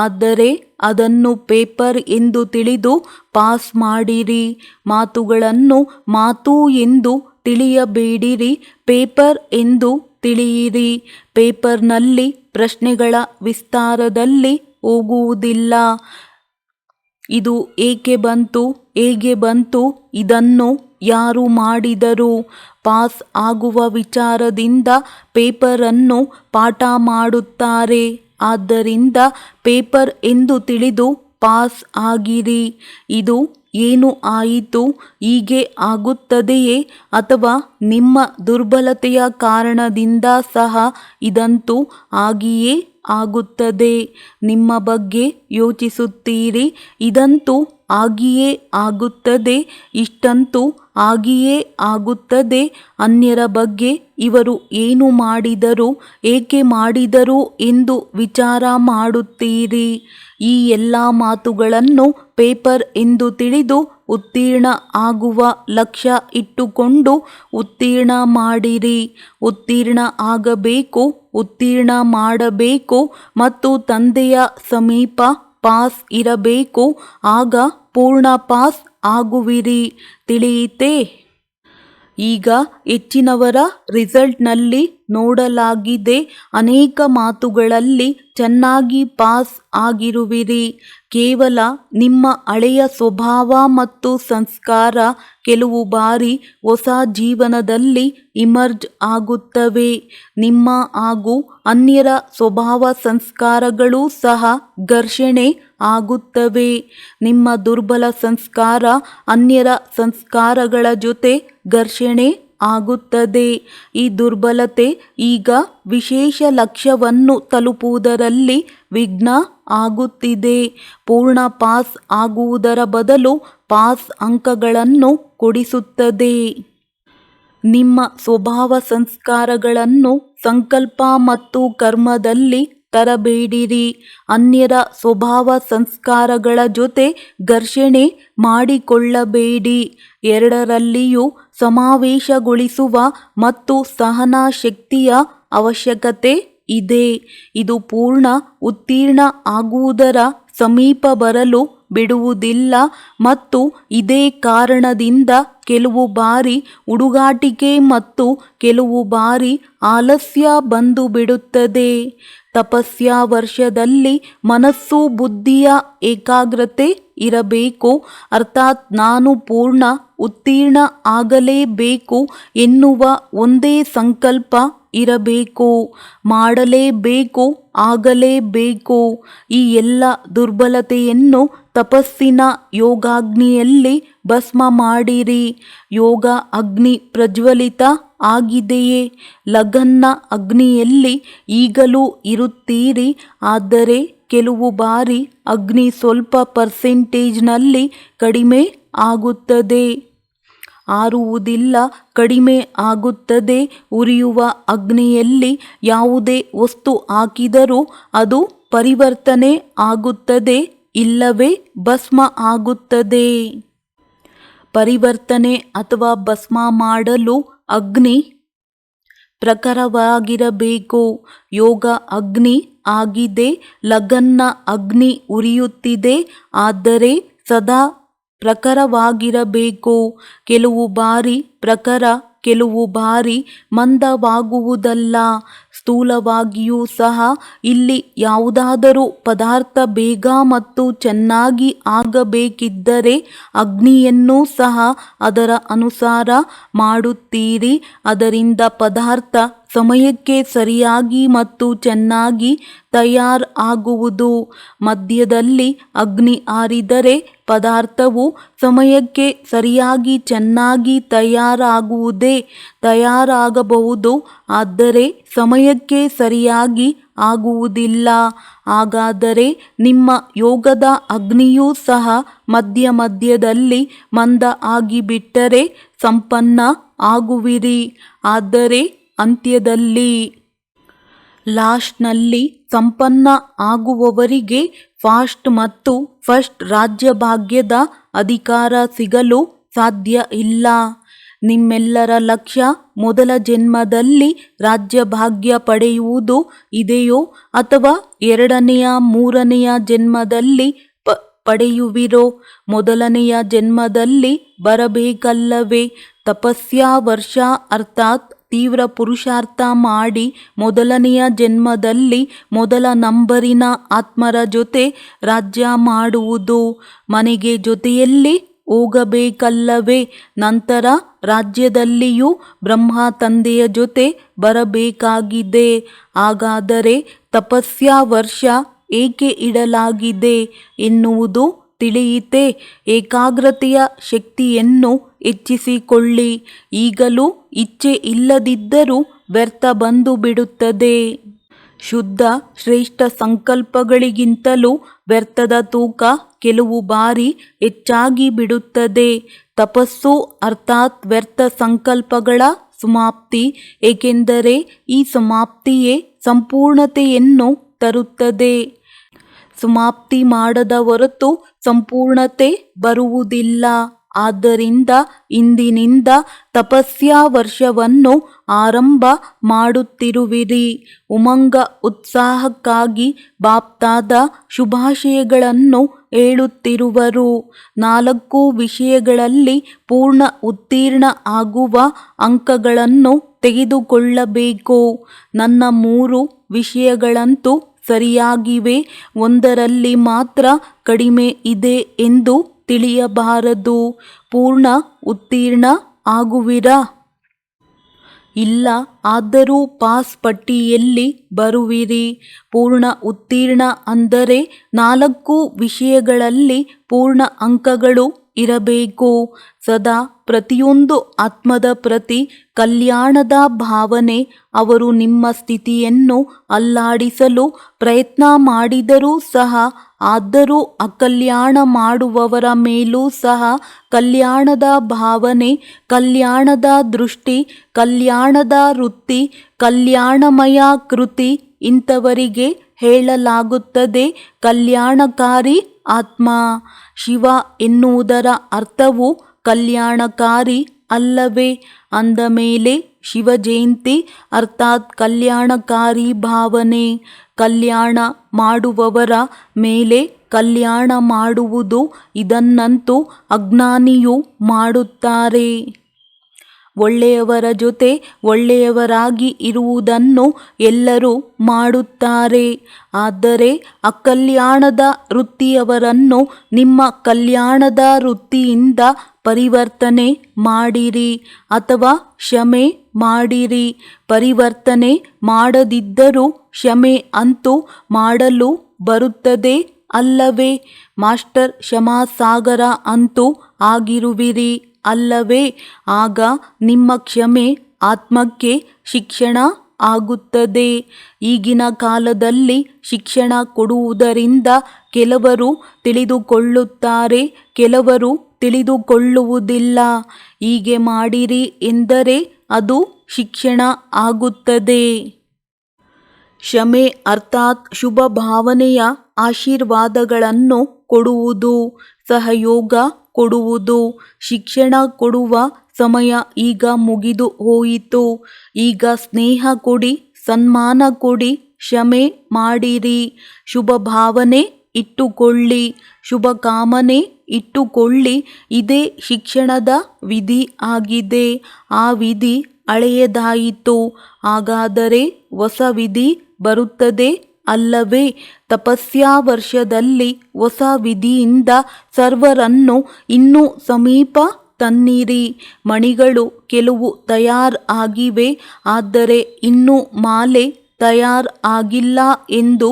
ಆದರೆ ಅದನ್ನು ಪೇಪರ್ ಎಂದು ತಿಳಿದು ಪಾಸ್ ಮಾಡಿರಿ. ಮಾತುಗಳನ್ನು ಮಾತು ಎಂದು ತಿಳಿಯಬೇಡಿರಿ, ಪೇಪರ್ ಎಂದು ತಿಳಿಯಿರಿ. ಪೇಪರ್ನಲ್ಲಿ ಪ್ರಶ್ನೆಗಳ ವಿಸ್ತಾರದಲ್ಲಿ ಹೋಗುವುದಿಲ್ಲ. ಇದು ಏಕೆ ಬಂತು, ಹೇಗೆ ಬಂತು, ಇದನ್ನು ಯಾರು ಮಾಡಿದರು? ಪಾಸ್ ಆಗುವ ವಿಚಾರದಿಂದ ಪೇಪರನ್ನು ಪಾಠ ಮಾಡುತ್ತಾರೆ. ಆದ್ದರಿಂದ ಪೇಪರ್ ಎಂದು ತಿಳಿದು ಪಾಸ್ ಆಗಿರಿ. ಇದು ಏನು ಆಯಿತು? ಹೀಗೆ ಆಗುತ್ತದೆಯೇ? ಅಥವಾ ನಿಮ್ಮ ದುರ್ಬಲತೆಯ ಕಾರಣದಿಂದ ಸಹ ಇದಂತೂ ಆಗಿಯೇ ಆಗುತ್ತದೆ. ನಿಮ್ಮ ಬಗ್ಗೆ ಯೋಚಿಸುತ್ತೀರಿ, ಇದಂತೂ ಆಗಿಯೇ ಆಗುತ್ತದೆ, ಇಷ್ಟಂತೂ ಆಗಿಯೇ ಆಗುತ್ತದೆ. ಅನ್ಯರ ಬಗ್ಗೆ ಇವರು ಏನು ಮಾಡಿದರು, ಏಕೆ ಮಾಡಿದರು ಎಂದು ವಿಚಾರ ಮಾಡುತ್ತೀರಿ. ಈ ಎಲ್ಲ ಮಾತುಗಳನ್ನು ಪೇಪರ್ ಎಂದು ತಿಳಿದು ಉತ್ತೀರ್ಣ ಆಗುವ ಲಕ್ಷ್ಯ ಇಟ್ಟುಕೊಂಡು ಉತ್ತೀರ್ಣ ಮಾಡಿರಿ. ಉತ್ತೀರ್ಣ ಆಗಬೇಕು, ಉತ್ತೀರ್ಣ ಮಾಡಬೇಕು ಮತ್ತು ತಂದೆಯ ಸಮೀಪ ಪಾಸ್ ಇರಬೇಕು. ಆಗ ಪೂರ್ಣ ಪಾಸ್ ಆಗುವಿರಿ. ತಿಳಿಯಿತೇ? ಈಗ ಹೆಚ್ಚಿನವರ ರಿಸಲ್ಟ್ನಲ್ಲಿ ನೋಡಲಾಗಿದೆ. ಅನೇಕ ಮಾತುಗಳಲ್ಲಿ ಚೆನ್ನಾಗಿ ಪಾಸ್ ಆಗಿರುವಿರಿ. ಕೇವಲ ನಿಮ್ಮ ಹಳೆಯ ಸ್ವಭಾವ ಮತ್ತು ಸಂಸ್ಕಾರ ಕೆಲವು ಬಾರಿ ಹೊಸ ಜೀವನದಲ್ಲಿ ಇಮರ್ಜ್ ಆಗುತ್ತವೆ. ನಿಮ್ಮ ಹಾಗೂ ಅನ್ಯರ ಸ್ವಭಾವ ಸಂಸ್ಕಾರಗಳೂ ಸಹ ಘರ್ಷಣೆ ಆಗುತ್ತವೆ. ನಿಮ್ಮ ದುರ್ಬಲ ಸಂಸ್ಕಾರ ಅನ್ಯರ ಸಂಸ್ಕಾರಗಳ ಜೊತೆ ಘರ್ಷಣೆ ಆಗುತ್ತದೆ. ಈ ದುರ್ಬಲತೆ ಈಗ ವಿಶೇಷ ಲಕ್ಷ್ಯವನ್ನು ತಲುಪುವುದರಲ್ಲಿ ವಿಘ್ನ ಆಗುತ್ತಿದೆ. ಪೂರ್ಣ ಪಾಸ್ ಆಗುವುದರ ಬದಲು ಪಾಸ್ ಅಂಕಗಳನ್ನು ಕೊಡಿಸುತ್ತದೆ. ನಿಮ್ಮ ಸ್ವಭಾವ ಸಂಸ್ಕಾರಗಳನ್ನು ಸಂಕಲ್ಪ ಮತ್ತು ಕರ್ಮದಲ್ಲಿ ತರಬೇಡಿರಿ. ಅನ್ಯರ ಸ್ವಭಾವ ಸಂಸ್ಕಾರಗಳ ಜೊತೆ ಘರ್ಷಣೆ ಮಾಡಿಕೊಳ್ಳಬೇಡಿ. ಎರಡರಲ್ಲಿಯೂ ಸಮಾವೇಶಗೊಳಿಸುವ ಮತ್ತು ಸಹನಾ ಶಕ್ತಿಯ ಅವಶ್ಯಕತೆ ಇದೆ. ಇದು ಪೂರ್ಣ ಉತ್ತೀರ್ಣ ಆಗುವುದರ ಸಮೀಪ ಬರಲು ಬಿಡುವುದಿಲ್ಲ ಮತ್ತು ಇದೇ ಕಾರಣದಿಂದ ಕೆಲವು ಬಾರಿ ಹುಡುಗಾಟಿಕೆ ಮತ್ತು ಕೆಲವು ಬಾರಿ ಆಲಸ್ಯ ಬಂದು ಬಿಡುತ್ತದೆ. ತಪಸ್ಯ ವರ್ಷದಲ್ಲಿ ಮನಸ್ಸು ಬುದ್ಧಿಯ ಏಕಾಗ್ರತೆ ಇರಬೇಕು. ಅರ್ಥಾತ್ ನಾನು ಪೂರ್ಣ ಉತ್ತೀರ್ಣ ಆಗಲೇಬೇಕು ಎನ್ನುವ ಒಂದೇ ಸಂಕಲ್ಪ ಇರಬೇಕು. ಮಾಡಲೇಬೇಕು, ಆಗಲೇಬೇಕು. ಈ ಎಲ್ಲ ದುರ್ಬಲತೆಯನ್ನು ತಪಸ್ಸಿನ ಯೋಗಾಗ್ನಿಯಲ್ಲಿ ಭಸ್ಮ ಮಾಡಿರಿ. ಯೋಗ ಅಗ್ನಿ ಪ್ರಜ್ವಲಿತ ಆಗಿದೆಯೇ? ಲಗನ್ನ ಅಗ್ನಿಯಲ್ಲಿ ಈಗಲೂ ಇರುತ್ತೀರಿ. ಆದರೆ ಕೆಲವು ಬಾರಿ ಅಗ್ನಿ ಸ್ವಲ್ಪ ಪರ್ಸೆಂಟೇಜ್ನಲ್ಲಿ ಕಡಿಮೆ ಆಗುತ್ತದೆ. ಆರುವುದಿಲ್ಲ, ಕಡಿಮೆ ಆಗುತ್ತದೆ. ಉರಿಯುವ ಅಗ್ನಿಯಲ್ಲಿ ಯಾವುದೇ ವಸ್ತು ಹಾಕಿದರೂ ಅದು ಪರಿವರ್ತನೆ ಆಗುತ್ತದೆ, ಇಲ್ಲವೇ ಭಸ್ಮ ಆಗುತ್ತದೆ. ಪರಿವರ್ತನೆ ಅಥವಾ ಭಸ್ಮ ಮಾಡಲು ಅಗ್ನಿ ಪ್ರಖರವಾಗಿರಬೇಕು. ಯೋಗ ಅಗ್ನಿ ಆಗಿದೆ, ಲಗನ್ನ ಅಗ್ನಿ ಉರಿಯುತ್ತಿದೆ. ಆದರೆ ಸದಾ ಪ್ರಖರವಾಗಿರಬೇಕು. ಕೆಲವು ಬಾರಿ ಪ್ರಖರ, ಕೆಲವು ಬಾರಿ ಮಂದವಾಗುವುದಲ್ಲ. ಸ್ಥೂಲವಾಗಿಯೂ ಸಹ ಇಲ್ಲಿ ಯಾವುದಾದರೂ ಪದಾರ್ಥ ಬೇಗ ಮತ್ತು ಚೆನ್ನಾಗಿ ಆಗಬೇಕಿದ್ದರೆ ಅಗ್ನಿಯನ್ನೂ ಸಹ ಅದರ ಅನುಸಾರ ಮಾಡುತ್ತೀರಿ. ಅದರಿಂದ ಪದಾರ್ಥ ಸಮಯಕ್ಕೆ ಸರಿಯಾಗಿ ಮತ್ತು ಚೆನ್ನಾಗಿ ತಯಾರು ಆಗುವುದು. ಮಧ್ಯದಲ್ಲಿ ಅಗ್ನಿ ಆರಿದರೆ ಪದಾರ್ಥವು ಸಮಯಕ್ಕೆ ಸರಿಯಾಗಿ ಚೆನ್ನಾಗಿ ತಯಾರಾಗಬಹುದು, ಆದರೆ ಸಮಯಕ್ಕೆ ಸರಿಯಾಗಿ ಆಗುವುದಿಲ್ಲ. ಹಾಗಾದರೆ ನಿಮ್ಮ ಯೋಗದ ಅಗ್ನಿಯೂ ಸಹ ಮಧ್ಯ ಮಧ್ಯದಲ್ಲಿ ಮಂದ ಆಗಿಬಿಟ್ಟರೆ ಸಂಪನ್ನ ಆಗುವಿರಿ. ಆದರೆ ಅಂತ್ಯದಲ್ಲಿ ಲಾಸ್ಟ್ನಲ್ಲಿ ಸಂಪನ್ನ ಆಗುವವರಿಗೆ ಫಾಸ್ಟ್ ಮತ್ತು ಫಸ್ಟ್ ರಾಜ್ಯಭಾಗ್ಯದ ಅಧಿಕಾರ ಸಿಗಲು ಸಾಧ್ಯ ಇಲ್ಲ. ನಿಮ್ಮೆಲ್ಲರ ಲಕ್ಷ್ಯ ಮೊದಲ ಜನ್ಮದಲ್ಲಿ ರಾಜ್ಯಭಾಗ್ಯ ಪಡೆಯುವುದು ಇದೆಯೋ ಅಥವಾ ಎರಡನೆಯ ಮೂರನೆಯ ಜನ್ಮದಲ್ಲಿ ಪಡೆಯುವಿರೋ? ಮೊದಲನೆಯ ಜನ್ಮದಲ್ಲಿ ಬರಬೇಕಲ್ಲವೇ? ತಪಸ್ಯಾ ವರ್ಷ ಅರ್ಥಾತ್ ತೀವ್ರ ಪುರುಷಾರ್ಥ ಮಾಡಿ ಮೊದಲನೆಯ ಜನ್ಮದಲ್ಲಿ ಮೊದಲ ನಂಬರಿನ ಆತ್ಮರ ಜೊತೆ ರಾಜ್ಯ ಮಾಡುವುದು. ಮನೆಗೆ ಜೊತೆಯಲ್ಲಿ ಹೋಗಬೇಕಲ್ಲವೇ? ನಂತರ ರಾಜ್ಯದಲ್ಲಿಯೂ ಬ್ರಹ್ಮ ತಂದೆಯ ಜೊತೆ ಬರಬೇಕಾಗಿದೆ. ಹಾಗಾದರೆ ತಪಸ್ಯ ವರ್ಷ ಏಕೆ ಇಡಲಾಗಿದೆ ಎನ್ನುವುದು ತಿಳಿಯಿತೆ? ಏಕಾಗ್ರತೆಯ ಶಕ್ತಿಯನ್ನು ಹೆಚ್ಚಿಸಿಕೊಳ್ಳಿ. ಈಗಲೂ ಇಚ್ಛೆ ಇಲ್ಲದಿದ್ದರೂ ವ್ಯರ್ಥ ಬಂದು ಬಿಡುತ್ತದೆ. ಶುದ್ಧ ಶ್ರೇಷ್ಠ ಸಂಕಲ್ಪಗಳಿಗಿಂತಲೂ ವ್ಯರ್ಥದ ತೂಕ ಕೆಲವು ಬಾರಿ ಹೆಚ್ಚಾಗಿ ಬಿಡುತ್ತದೆ. ತಪಸ್ಸು ಅರ್ಥಾತ್ ವ್ಯರ್ಥ ಸಂಕಲ್ಪಗಳ ಸಮಾಪ್ತಿ. ಏಕೆಂದರೆ ಈ ಸಮಾಪ್ತಿಯೇ ಸಂಪೂರ್ಣತೆಯನ್ನು ತರುತ್ತದೆ. ಸಮಾಪ್ತಿ ಮಾಡದ ಹೊರತು ಸಂಪೂರ್ಣತೆ ಬರುವುದಿಲ್ಲ. ಆದ್ದರಿಂದ ಇಂದಿನಿಂದ ತಪಸ್ಯ ವರ್ಷವನ್ನು ಆರಂಭ ಮಾಡುತ್ತಿರುವಿರಿ. ಉಮಂಗ ಉತ್ಸಾಹಕ್ಕಾಗಿ ಬಾಪ್ತಾದ ಶುಭಾಶಯಗಳನ್ನು ಹೇಳುತ್ತಿರುವರು. 4 ವಿಷಯಗಳಲ್ಲಿ ಪೂರ್ಣ ಉತ್ತೀರ್ಣ ಆಗುವ ಅಂಕಗಳನ್ನು ತೆಗೆದುಕೊಳ್ಳಬೇಕು. ನನ್ನ 3 ವಿಷಯಗಳಂತೂ ಸರಿಯಾಗಿವೆ, ಒಂದರಲ್ಲಿ ಮಾತ್ರ ಕಡಿಮೆ ಇದೆ ಎಂದು ತಿಳಿಯಬಾರದು. ಪೂರ್ಣ ಉತ್ತೀರ್ಣ ಆಗುವಿರಾ? ಇಲ್ಲ, ಆದರೂ ಪಾಸ್ ಪಟ್ಟಿಯಲ್ಲಿ ಬರುವಿರಿ. ಪೂರ್ಣ ಉತ್ತೀರ್ಣ ಅಂದರೆ 4 ವಿಷಯಗಳಲ್ಲಿ ಪೂರ್ಣ ಅಂಕಗಳು ಇರಬೇಕು. ಸದಾ ಪ್ರತಿಯೊಂದು ಆತ್ಮದ ಪ್ರತಿ ಕಲ್ಯಾಣದ ಭಾವನೆ. ಅವರು ನಿಮ್ಮ ಸ್ಥಿತಿಯನ್ನು ಅಲ್ಲಾಡಿಸಲು ಪ್ರಯತ್ನ ಮಾಡಿದರೂ ಸಹ, ಆದರೂ ಅಕಲ್ಯಾಣ ಮಾಡುವವರ ಮೇಲೂ ಸಹ ಕಲ್ಯಾಣದ ಭಾವನೆ, ಕಲ್ಯಾಣದ ದೃಷ್ಟಿ, ಕಲ್ಯಾಣದ ವೃತ್ತಿ, ಕಲ್ಯಾಣಮಯ ಕೃತಿ. ಇಂಥವರಿಗೆ ಹೇಳಲಾಗುತ್ತದೆ ಕಲ್ಯಾಣಕಾರಿ ಆತ್ಮ. ಶಿವ ಎನ್ನುವುದರ ಅರ್ಥವು ಕಲ್ಯಾಣಕಾರಿ ಅಲ್ಲವೇ? ಅಂದ ಮೇಲೆ ಶಿವ ಜಯಂತಿ ಅರ್ಥಾತ್ ಕಲ್ಯಾಣಕಾರಿ ಭಾವನೆ. ಕಲ್ಯಾಣ ಮಾಡುವವರ ಮೇಲೆ ಕಲ್ಯಾಣ ಮಾಡುವುದು, ಇದನ್ನಂತೂ ಅಜ್ಞಾನಿಯೂ ಮಾಡುತ್ತಾರೆ. ಒಳ್ಳೆಯವರ ಜೊತೆ ಒಳ್ಳೆಯವರಾಗಿ ಇರುವುದನ್ನು ಎಲ್ಲರೂ ಮಾಡುತ್ತಾರೆ. ಆದರೆ ಅಕಲ್ಯಾಣದ ವೃತ್ತಿಯವರನ್ನು ನಿಮ್ಮ ಕಲ್ಯಾಣದ ವೃತ್ತಿಯಿಂದ ಪರಿವರ್ತನೆ ಮಾಡಿರಿ ಅಥವಾ ಕ್ಷಮೆ ಮಾಡಿರಿ. ಪರಿವರ್ತನೆ ಮಾಡದಿದ್ದರೂ ಕ್ಷಮೆ ಅಂತೂ ಮಾಡಲು ಬರುತ್ತದೆ ಅಲ್ಲವೇ? ಮಾಸ್ಟರ್ ಕ್ಷಮಾಸಾಗರ ಅಂತೂ ಆಗಿರುವಿರಿ ಅಲ್ಲವೇ? ಆಗ ನಿಮ್ಮ ಕ್ಷಮೆ ಆತ್ಮಕ್ಕೆ ಶಿಕ್ಷಣ ಆಗುತ್ತದೆ. ಈಗಿನ ಕಾಲದಲ್ಲಿ ಶಿಕ್ಷಣ ಕೊಡುವುದರಿಂದ ಕೆಲವರು ತಿಳಿದುಕೊಳ್ಳುತ್ತಾರೆ, ಕೆಲವರು ತಿಳಿದುಕೊಳ್ಳುವುದಿಲ್ಲ. ಹೀಗೆ ಮಾಡಿರಿ ಎಂದರೆ ಅದು ಶಿಕ್ಷಣ ಆಗುತ್ತದೆ. ಕ್ಷಮೆ ಅರ್ಥಾತ್ ಶುಭ ಭಾವನೆಯ ಆಶೀರ್ವಾದಗಳನ್ನು ಕೊಡುವುದು, ಸಹಯೋಗ ಕೊಡುವುದು. ಶಿಕ್ಷಣ ಕೊಡುವ ಸಮಯ ಈಗ ಮುಗಿದು ಹೋಯಿತು. ಈಗ ಸ್ನೇಹ ಕೊಡಿ, ಸನ್ಮಾನ ಕೊಡಿ, ಕ್ಷಮೆ ಮಾಡಿರಿ. ಶುಭ ಭಾವನೆ ಇಟ್ಟುಕೊಳ್ಳಿ, ಶುಭ ಕಾಮನೆ ಇಟ್ಟುಕೊಳ್ಳಿ. ಇದೇ ಶಿಕ್ಷಣದ ವಿಧಿ ಆಗಿದೆ. ಆ ವಿಧಿ ಹಳೆಯದಾಯಿತು. ಹಾಗಾದರೆ ಹೊಸ ವಿಧಿ ಬರುತ್ತದೆ ಅಲ್ಲವೇ? ತಪಸ್ಯಾ ವರ್ಷದಲ್ಲಿ ಹೊಸ ವಿಧಿಯಿಂದ ಸರ್ವರನ್ನು ಇನ್ನೂ ಸಮೀಪ ತನ್ನಿರಿ. ಮಣಿಗಳು ಕೆಲವು ತಯಾರ್ ಆಗಿವೆ, ಆದರೆ ಇನ್ನೂ ಮಾಲೆ ತಯಾರ್ ಆಗಿಲ್ಲ ಎಂದು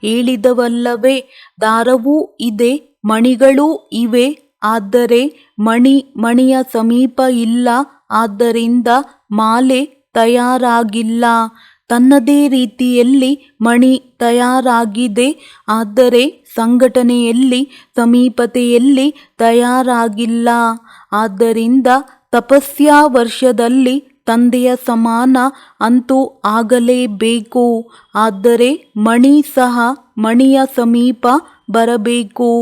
ಹೇಳಿದವಲ್ಲವೇ? ದಾರವೂ ಇದೆ, ಮಣಿಗಳೂ ಇವೆ, ಆದರೆ ಮಣಿಯ ಸಮೀಪ ಇಲ್ಲ. ಆದ್ದರಿಂದ ಮಾಲೆ ತಯಾರಾಗಿಲ್ಲ. ತನ್ನದೇ ರೀತಿಯಲ್ಲಿ ಮಣಿ ತಯಾರಾಗಿದೆ, ಆದರೆ ಸಂಘಟನೆಯಲ್ಲಿ ಸಮೀಪತೆಯಲ್ಲಿ ತಯಾರಾಗಿಲ್ಲ. ಆದ್ದರಿಂದ ತಪಸ್ಯಾ ವರ್ಷದಲ್ಲಿ ತಂದೆಯ ಸಮಾನ ಅಂತೂ ಆಗಲೇಬೇಕು. ಆದರೆ ಮಣಿ ಸಹ ಮಣಿಯ ಸಮೀಪ ಬರಬೇಕು.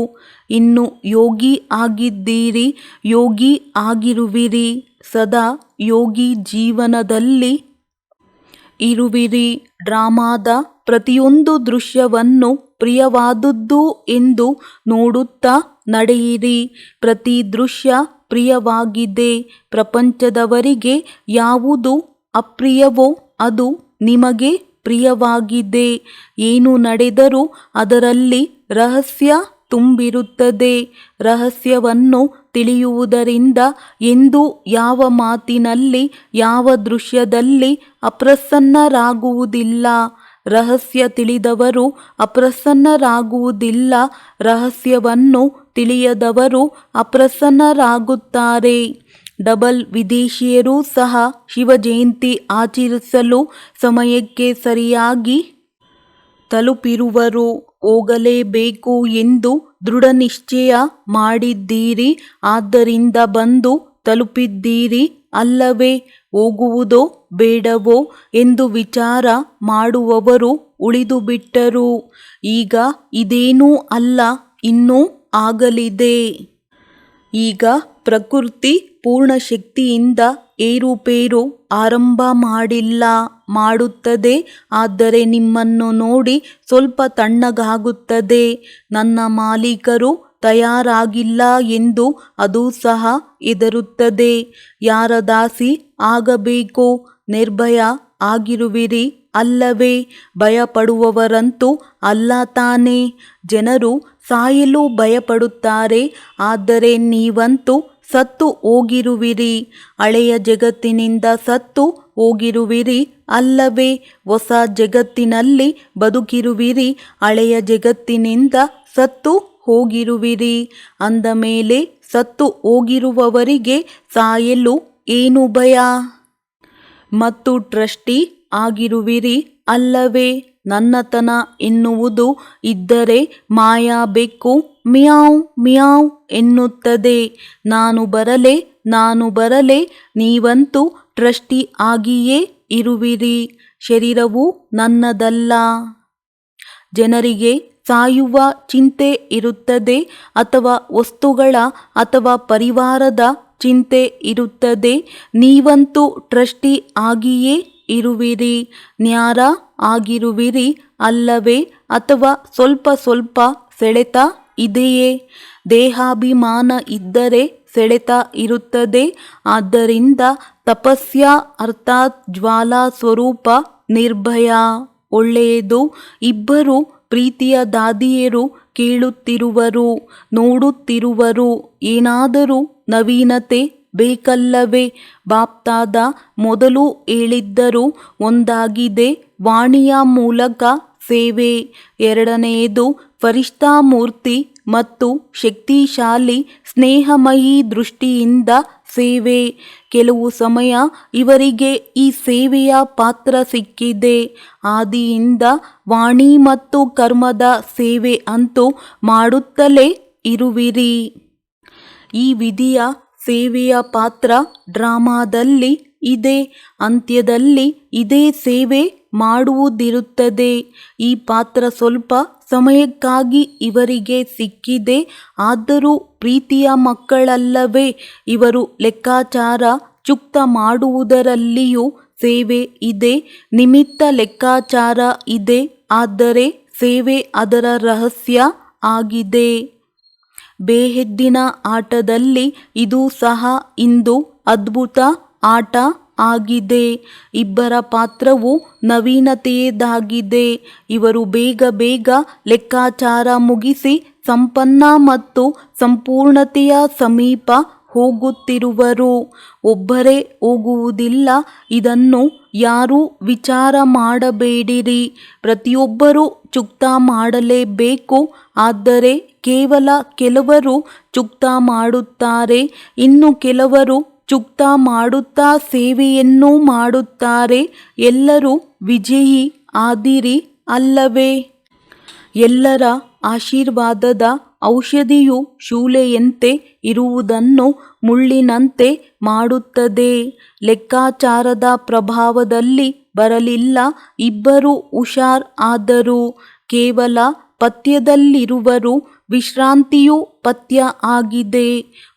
ಇನ್ನು ಯೋಗಿ ಆಗಿದ್ದೀರಿ, ಯೋಗಿ ಆಗಿರುವಿರಿ. ಸದಾ ಯೋಗಿ ಜೀವನದಲ್ಲಿ ಇರುವಿರಿ. ಡ್ರಾಮಾದ ಪ್ರತಿಯೊಂದು ದೃಶ್ಯವನ್ನು ಪ್ರಿಯವಾದುದು ಎಂದು ನೋಡುತ್ತಾ ನಡೆಯಿರಿ. ಪ್ರತಿ ದೃಶ್ಯ ಪ್ರಿಯವಾಗಿದೆ. ಪ್ರಪಂಚದವರಿಗೆ ಯಾವುದು ಅಪ್ರಿಯವೋ ಅದು ನಿಮಗೆ ಪ್ರಿಯವಾಗಿದೆ. ಏನು ನಡೆದರೂ ಅದರಲ್ಲಿ ರಹಸ್ಯ ತುಂಬಿರುತ್ತದೆ. ರಹಸ್ಯವನ್ನು ತಿಳಿಯುವುದರಿಂದ ಎಂದೂ ಯಾವ ಮಾತಿನಲ್ಲಿ ಯಾವ ದೃಶ್ಯದಲ್ಲಿ ಅಪ್ರಸನ್ನರಾಗುವುದಿಲ್ಲ. ರಹಸ್ಯ ತಿಳಿದವರು ಅಪ್ರಸನ್ನರಾಗುವುದಿಲ್ಲ. ರಹಸ್ಯವನ್ನು ತಿಳಿಯದವರು ಅಪ್ರಸನ್ನರಾಗುತ್ತಾರೆ. ಡಬಲ್ ವಿದೇಶಿಯರೂ ಸಹ ಶಿವ ಜಯಂತಿ ಆಚರಿಸಲು ಸಮಯಕ್ಕೆ ಸರಿಯಾಗಿ ತಲುಪಿರುವರು. ಹೋಗಲೇಬೇಕು ಎಂದು ದೃಢನಿಶ್ಚಯ ಮಾಡಿದ್ದೀರಿ. ಆದ್ದರಿಂದ ಬಂದು ತಲುಪಿದ್ದೀರಿ ಅಲ್ಲವೇ? ಹೋಗುವುದೋ ಬೇಡವೋ ಎಂದು ವಿಚಾರ ಮಾಡುವವರು ಉಳಿದುಬಿಟ್ಟರು. ಈಗ ಇದೇನೂ ಅಲ್ಲ, ಇನ್ನೂ ಆಗಲಿದೆ. ಈಗ ಪ್ರಕೃತಿ ಪೂರ್ಣ ಶಕ್ತಿಯಿಂದ ಏರುಪೇರು ಆರಂಭ ಮಾಡಿಲ್ಲ, ಮಾಡುತ್ತದೆ. ಆದರೆ ನಿಮ್ಮನ್ನು ನೋಡಿ ಸ್ವಲ್ಪ ತಣ್ಣಗಾಗುತ್ತದೆ. ನನ್ನ ಮಾಲೀಕರು ತಯಾರಾಗಿಲ್ಲ ಎಂದು ಅದು ಸಹ ಹೆದರುತ್ತದೆ. ಯಾರ ದಾಸಿ ಆಗಬೇಕು? ನಿರ್ಭಯ ಆಗಿರುವಿರಿ ಅಲ್ಲವೇ? ಭಯಪಡುವವರಂತೂ ಅಲ್ಲ ತಾನೇ? ಜನರು ಸಾಯಲು ಭಯಪಡುತ್ತಾರೆ, ಆದರೆ ನೀವಂತೂ ಸತ್ತು ಹೋಗಿರುವಿರಿ. ಹಳೆಯ ಜಗತ್ತಿನಿಂದ ಸತ್ತು ಹೋಗಿರುವಿರಿ ಅಲ್ಲವೇ? ಹೊಸ ಜಗತ್ತಿನಲ್ಲಿ ಬದುಕಿರುವಿರಿ. ಹಳೆಯ ಜಗತ್ತಿನಿಂದ ಸತ್ತು ಹೋಗಿರುವಿರಿ ಅಂದ ಮೇಲೆ ಸತ್ತು ಹೋಗಿರುವವರಿಗೆ ಸಾಯಲು ಏನು ಭಯ? ಮತ್ತು ಟ್ರಸ್ಟಿ ಆಗಿರುವಿರಿ ಅಲ್ಲವೇ? ನನ್ನತನ ಎನ್ನುವುದು ಇದ್ದರೆ ಮಾಯಾ ಬೆಕ್ಕು ಮಿಯಾವ್ ಮಿಯಾವ್ ಎನ್ನುತ್ತದೆ. ನಾನು ಬರಲೆ, ನಾನು ಬರಲೆ. ನೀವಂತೂ ಟ್ರಸ್ಟಿ ಆಗಿಯೇ ಇರುವಿರಿ. ಶರೀರವು ನನ್ನದಲ್ಲ. ಜನರಿಗೆ ಸಾಯುವ ಚಿಂತೆ ಇರುತ್ತದೆ, ಅಥವಾ ವಸ್ತುಗಳ ಅಥವಾ ಪರಿವಾರದ ಚಿಂತೆ ಇರುತ್ತದೆ. ನೀವಂತೂ ಟ್ರಸ್ಟಿ ಆಗಿಯೇ ಇರುವಿರಿ. ನ್ಯಾರ ಆಗಿರುವಿರಿ ಅಲ್ಲವೇ? ಅಥವಾ ಸ್ವಲ್ಪ ಸ್ವಲ್ಪ ಸೆಳೆತ ಇದೆಯೇ? ದೇಹಾಭಿಮಾನ ಇದ್ದರೆ ಸೆಳೆತ ಇರುತ್ತದೆ. ಆದ್ದರಿಂದ ತಪಸ್ಯ ಅರ್ಥಾತ್ ಜ್ವಾಲಾ ಸ್ವರೂಪ ನಿರ್ಭಯ. ಒಳ್ಳೆಯದು. ಇಬ್ಬರು ಪ್ರೀತಿಯ ದಾದಿಯರು ಕೇಳುತ್ತಿರುವರು, ನೋಡುತ್ತಿರುವರು. ಏನಾದರೂ ನವೀನತೆ ಬೇಕಲ್ಲವೇ? ಬಾಪ್ತಾದ ಮೊದಲು ಹೇಳಿದ್ದರು, ಒಂದಾಗಿದೆ ವಾಣಿಯ ಮೂಲಕ ಸೇವೆ. ಎರಡನೆಯದು ಫರಿಷ್ಠಾ ಮೂರ್ತಿ ಮತ್ತು ಶಕ್ತಿಶಾಲಿ ಸ್ನೇಹಮಯಿ ದೃಷ್ಟಿಯಿಂದ ಸೇವೆ. ಕೆಲವು ಸಮಯ ಇವರಿಗೆ ಈ ಸೇವೆಯ ಪಾತ್ರ ಸಿಕ್ಕಿದೆ. ಆದಿಯಿಂದ ವಾಣಿ ಮತ್ತು ಕರ್ಮದ ಸೇವೆ ಅಂತೂ ಮಾಡುತ್ತಲೇ ಇರುವಿರಿ. ಈ ವಿಧಿಯ ಸೇವೆಯ ಪಾತ್ರ ಡ್ರಾಮಾದಲ್ಲಿ ಇದೆ. ಅಂತ್ಯದಲ್ಲಿ ಇದೇ ಸೇವೆ ಮಾಡುವುದಿರುತ್ತದೆ. ಈ ಪಾತ್ರ ಸ್ವಲ್ಪ ಸಮಯಕ್ಕಾಗಿ ಇವರಿಗೆ ಸಿಕ್ಕಿದೆ. ಆದರೂ ಪ್ರೀತಿಯ ಮಕ್ಕಳಲ್ಲವೇ ಇವರು? ಲೆಕ್ಕಾಚಾರ ಚುಕ್ತ ಮಾಡುವುದರಲ್ಲಿಯೂ ಸೇವೆ ಇದೆ. ನಿಮಿತ್ತ ಲೆಕ್ಕಾಚಾರ ಇದೆ. ಆದರೆ ಸೇವೆ ಅದರ ರಹಸ್ಯ ಆಗಿದೆ. ಬೇಹದ್ದಿನ ಆಟದಲ್ಲಿ ಇದು ಸಹ ಇಂದು ಅದ್ಭುತ ಆಟ ಆಗಿದೆ. ಇಬ್ಬರ ಪಾತ್ರವು ನವೀನತೆಯದಾಗಿದೆ. ಇವರು ಬೇಗ ಬೇಗ ಲೆಕ್ಕಾಚಾರ ಮುಗಿಸಿ ಸಂಪನ್ನ ಮತ್ತು ಸಂಪೂರ್ಣತೆಯ ಸಮೀಪ ಹೋಗುತ್ತಿರುವರು. ಒಬ್ಬರೇ ಹೋಗುವುದಿಲ್ಲ. ಇದನ್ನು ಯಾರೂ ವಿಚಾರ ಮಾಡಬೇಡಿರಿ. ಪ್ರತಿಯೊಬ್ಬರೂ ಚುಕ್ತ ಮಾಡಲೇಬೇಕು. ಆದರೆ ಕೇವಲ ಕೆಲವರು ಚುಕ್ತ ಮಾಡುತ್ತಾರೆ, ಇನ್ನು ಕೆಲವರು ಚುಕ್ತ ಮಾಡುತ್ತಾ ಸೇವೆಯನ್ನೂ ಮಾಡುತ್ತಾರೆ. ಎಲ್ಲರೂ ವಿಜಯಿ ಆದಿರಿ ಅಲ್ಲವೇ? ಎಲ್ಲರ ಆಶೀರ್ವಾದದ ಔಷಧಿಯು ಶೂಲೆಯಂತೆ ಇರುವುದನ್ನು ಮುಳ್ಳಿನಂತೆ ಮಾಡುತ್ತದೆ. ಲೆಕ್ಕಾಚಾರದ ಪ್ರಭಾವದಲ್ಲಿ ಬರಲಿಲ್ಲ. ಇಬ್ಬರು ಹುಷಾರ್ ಆದರು. ಕೇವಲ ಪಥ್ಯದಲ್ಲಿರುವರು. ವಿಶ್ರಾಂತಿಯು ಪಥ್ಯ ಆಗಿದೆ.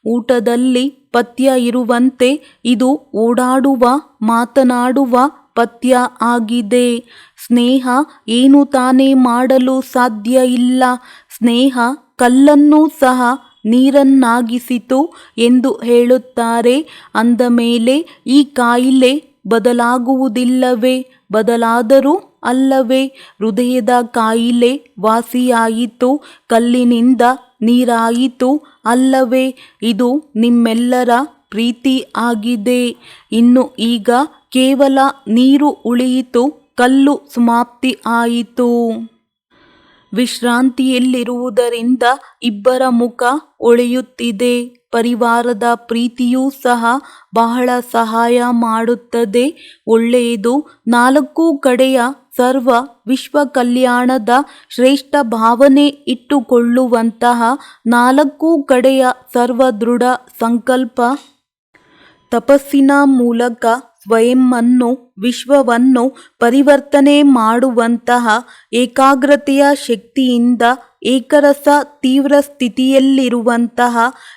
ಊಟದಲ್ಲಿ ಪಥ್ಯ ಇರುವಂತೆ ಇದು ಓಡಾಡುವ ಮಾತನಾಡುವ ಪಥ್ಯ ಆಗಿದೆ. ಸ್ನೇಹ ಏನು ತಾನೇ ಮಾಡಲು ಸಾಧ್ಯ ಇಲ್ಲ. ಸ್ನೇಹ ಕಲ್ಲನ್ನು ಸಹ ನೀರನ್ನಾಗಿಸಿತು ಎಂದು ಹೇಳುತ್ತಾರೆ. ಅಂದ ಮೇಲೆ ಈ ಕಾಯಿಲೆ ಬದಲಾಗುವುದಿಲ್ಲವೇ? ಬದಲಾದರೂ ಅಲ್ಲವೇ ಹೃದಯದ ಕಾಯಿಲೆ ವಾಸಿಯಾಯಿತು, ಕಲ್ಲಿನಿಂದ ನೀರಾಯಿತು ಅಲ್ಲವೇ? ಇದು ನಿಮ್ಮೆಲ್ಲರ ಪ್ರೀತಿ ಆಗಿದೆ. ಇನ್ನು ಈಗ ಕೇವಲ ನೀರು ಉಳಿಯಿತು, ಕಲ್ಲು ಸಮಾಪ್ತಿ ಆಯಿತು. ವಿಶ್ರಾಂತಿಯಲ್ಲಿರುವುದರಿಂದ ಇಬ್ಬರ ಮುಖ ಹೊಳೆಯುತ್ತಿದೆ. ಪರಿವಾರದ ಪ್ರೀತಿಯೂ ಸಹ ಬಹಳ ಸಹಾಯ ಮಾಡುತ್ತದೆ. ಒಳ್ಳೆಯದು. ನಾಲ್ಕು ಕಡೆಯ ಸರ್ವ ವಿಶ್ವ ಕಲ್ಯಾಣದ ಶ್ರೇಷ್ಠ ಭಾವನೆ ಇಟ್ಟುಕೊಳ್ಳುವಂತಹ, ನಾಲ್ಕು ಕಡೆಯ ಸರ್ವದೃಢ ಸಂಕಲ್ಪ ತಪಸ್ಸಿನ ಮೂಲಕ ಸ್ವಯಂವನ್ನು ವಿಶ್ವವನ್ನು ಪರಿವರ್ತನೆ ಮಾಡುವಂತಹ ಏಕಾಗ್ರತೆಯ ಶಕ್ತಿಯಿಂದ ಏಕರಸ ತೀವ್ರ ಸ್ಥಿತಿಯಲ್ಲಿರುವಂತಹ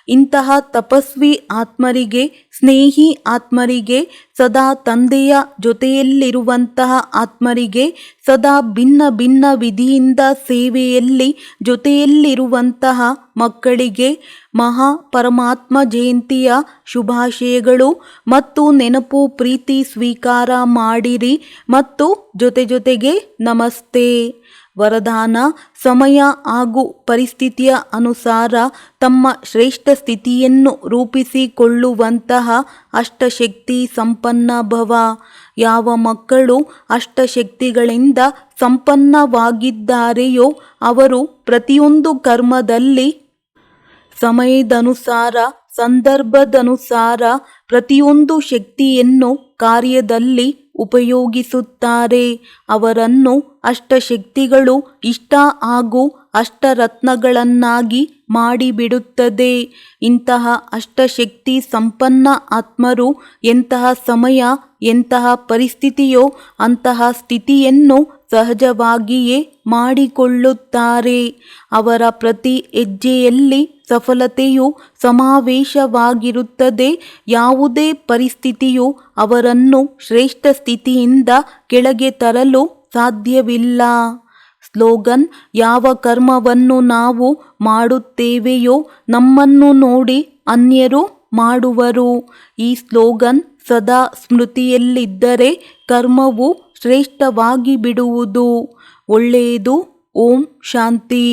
ಇಂತಹ ತಪಸ್ವಿ ಆತ್ಮರಿಗೆ, ಸ್ನೇಹಿ ಆತ್ಮರಿಗೆ, ಸದಾ ತಂದೆಯ ಜೊತೆಯಲ್ಲಿರುವಂತಹ ಆತ್ಮರಿಗೆ, ಸದಾ ಭಿನ್ನ ಭಿನ್ನ ವಿಧಿಯಿಂದ ಸೇವೆಯಲ್ಲಿ ಜೊತೆಯಲ್ಲಿರುವಂತಹ ಮಕ್ಕಳಿಗೆ ಮಹಾ ಪರಮಾತ್ಮ ಜಯಂತಿಯ ಶುಭಾಶಯಗಳು ಮತ್ತು ನೆನಪು ಪ್ರೀತಿ ಸ್ವೀಕಾರ ಮಾಡಿರಿ ಮತ್ತು ಜೊತೆಗೆ ನಮಸ್ತೆ. ವರದಾನ: ಸಮಯ ಹಾಗೂ ಪರಿಸ್ಥಿತಿಯ ಅನುಸಾರ ತಮ್ಮ ಶ್ರೇಷ್ಠ ಸ್ಥಿತಿಯನ್ನು ರೂಪಿಸಿಕೊಳ್ಳುವಂತಹ ಅಷ್ಟಶಕ್ತಿ ಸಂಪನ್ನ ಭವ. ಯಾವ ಮಕ್ಕಳು ಅಷ್ಟಶಕ್ತಿಗಳಿಂದ ಸಂಪನ್ನವಾಗಿದ್ದಾರೆಯೋ ಅವರು ಪ್ರತಿಯೊಂದು ಕರ್ಮದಲ್ಲಿ ಸಮಯದನುಸಾರ, ಸಂದರ್ಭದನುಸಾರ ಪ್ರತಿಯೊಂದು ಶಕ್ತಿಯನ್ನು ಕಾರ್ಯದಲ್ಲಿ ಉಪಯೋಗಿಸುತ್ತಾರೆ. ಅವರನ್ನು ಅಷ್ಟಶಕ್ತಿಗಳು ಇಷ್ಟ ಹಾಗೂ ಅಷ್ಟರತ್ನಗಳನ್ನಾಗಿ ಮಾಡಿಬಿಡುತ್ತದೆ. ಇಂತಹ ಅಷ್ಟಶಕ್ತಿ ಸಂಪನ್ನ ಆತ್ಮರು ಎಂತಹ ಸಮಯ, ಎಂತಹ ಪರಿಸ್ಥಿತಿಯೋ ಅಂತಹ ಸ್ಥಿತಿಯನ್ನು ಸಹಜವಾಗಿಯೇ ಮಾಡಿಕೊಳ್ಳುತ್ತಾರೆ. ಅವರ ಪ್ರತಿ ಹೆಜ್ಜೆಯಲ್ಲಿ ಸಫಲತೆಯು ಸಮಾವೇಶವಾಗಿರುತ್ತದೆ. ಯಾವುದೇ ಪರಿಸ್ಥಿತಿಯು ಅವರನ್ನು ಶ್ರೇಷ್ಠ ಸ್ಥಿತಿಯಿಂದ ಕೆಳಗೆ ತರಲು ಸಾಧ್ಯವಿಲ್ಲ. ಸ್ಲೋಗನ್: ಯಾವ ಕರ್ಮವನ್ನು ನಾವು ಮಾಡುತ್ತೇವೆಯೋ ನಮ್ಮನ್ನು ನೋಡಿ ಅನ್ಯರು ಮಾಡುವರು. ಈ ಸ್ಲೋಗನ್ ಸದಾ ಸ್ಮೃತಿಯಲ್ಲಿದ್ದರೆ ಕರ್ಮವು ಶ್ರೇಷ್ಠವಾಗಿ ಬಿಡುವುದು. ಒಳ್ಳೆಯದು. ಓಂ ಶಾಂತಿ.